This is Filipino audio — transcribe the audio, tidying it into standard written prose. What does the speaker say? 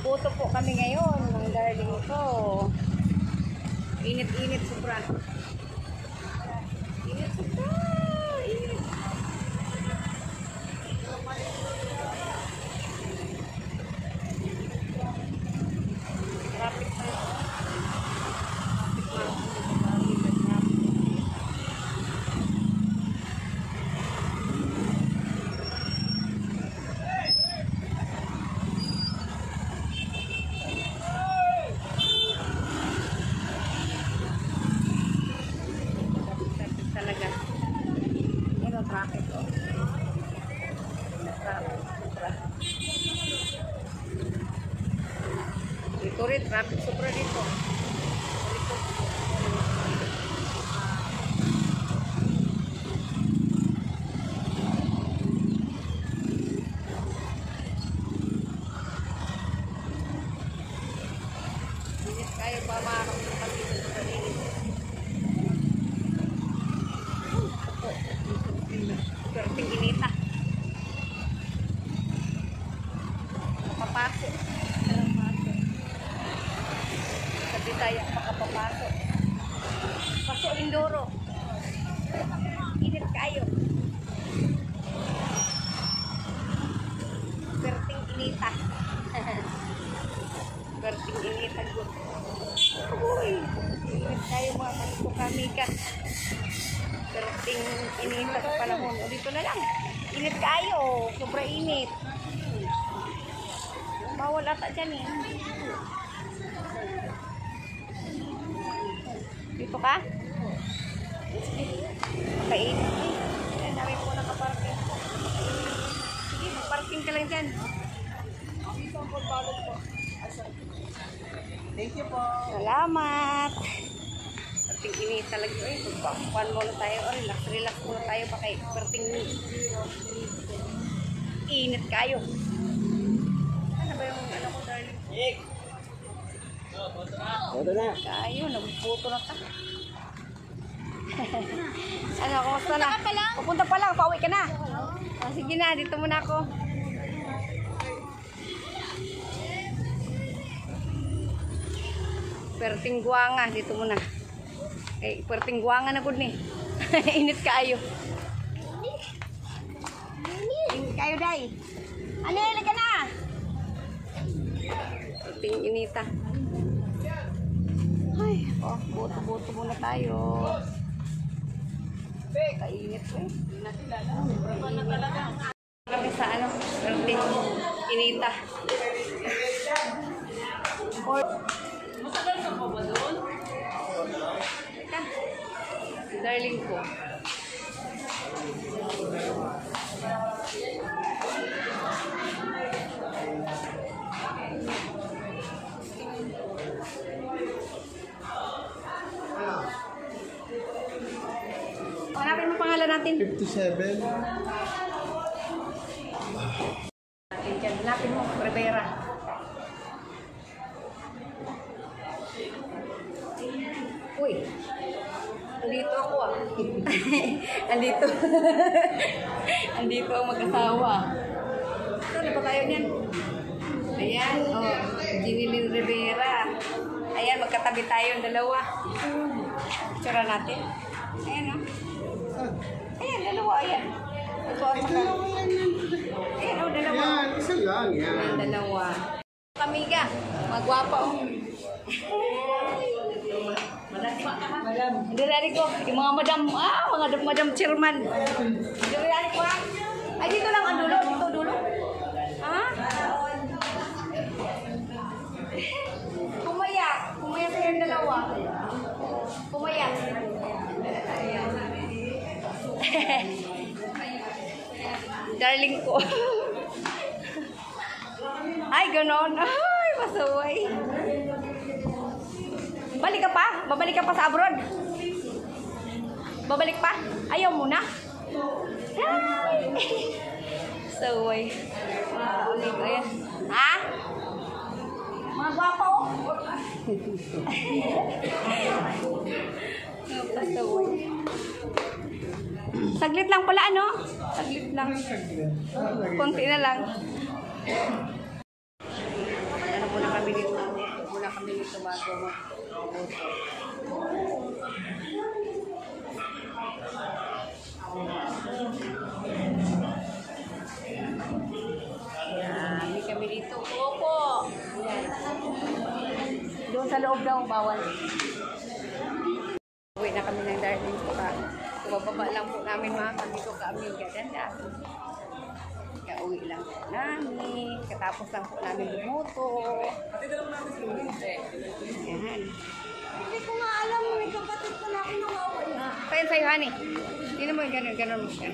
Nagputo po kami ngayon, mga darling ko. Init-init sobra. Init sobra. Init. Traffic tayo. Dito rin, traffic sobra dito. Init kayo pa marang sa dito sa kanilin. Perting inita. Papasok. Sabi tayo makapapasok. Pasok Indoro. Init kayo. Perting inita. Perting inita good. Uy, init kayo mga kanito kami ka. Perting inita sa panahon. O dito na lang. Init kayo. Sobra init. Bawal ata dyan eh. Dito ka? Kainit eh. Kaya namin po nakaparking. Sige, magparking ka lang dyan. Thank you po. Salamat. Perting init talaga. Ay, magpakuan muna tayo. Ay, relax muna tayo. Baka perting init kayo. Ano ba yung ano ko, darling? Ito na. Kayo, nagputo na ka. Ano, kumusta na? Pupunta pa lang, pauwi ka na. Oh, sige na, dito muna ako. Perting guwanga, dito muna. Eh, perting guwanga na gud ni. Init kaayo. Init kayo, day. Ano, ilagay ka na. Perting inita. Ay, oh, buto-buto muna tayo. Kainit ko eh. Kami sa ano, perting inita. Masagal ka pa ba doon? Teka, darling ko. Hanapin mo pangalan natin. 57. Hanapin mo, Rivera. Uy, andito ako ah. Andito. Andito ang mag-asawa. Saan ba tayo niyan? Ayan, oh, Ginilin Rivera. Ayan, magkatabi tayong dalawa. Picture natin. Ayan oh. Ayan, dalawa, ayan. Ito at saka. Ayan oh, dalawa. Yan, isa lang yan. Ayan, dalawa. Kamiga, magwapa oh. Diri ko, yung mga madam chairman. Diri ko ha. Ay, dito lang ang dulo, dito dulo. Ha? Kumaya sa yung dalawa. Kumaya. Darling ko. Ay, ganon. Ay, masaway. Balik ka pa? Babalik ka pa sa abroad? Babalik pa? Ayaw muna? Ay! Saway. Ayan. Ha? Mga gwapo. Pasaway. Saglit lang pala, ano? Saglit lang. Konti na lang. Ano po bago magluto. Hindi kami dito. Opo! Yan. Doon sa loob daw, bawal. Uwi na kami ng darling po ka. Bababa lang po namin mga kami ko kami. Ganda. Kaya uwi lang po namin. Katapos lang po namin lumuto. Yan. Hindi ko nga alam, may kapatid ko na ako nawawala. Kaya sa'yo, honey. Hindi naman ganun mo siya.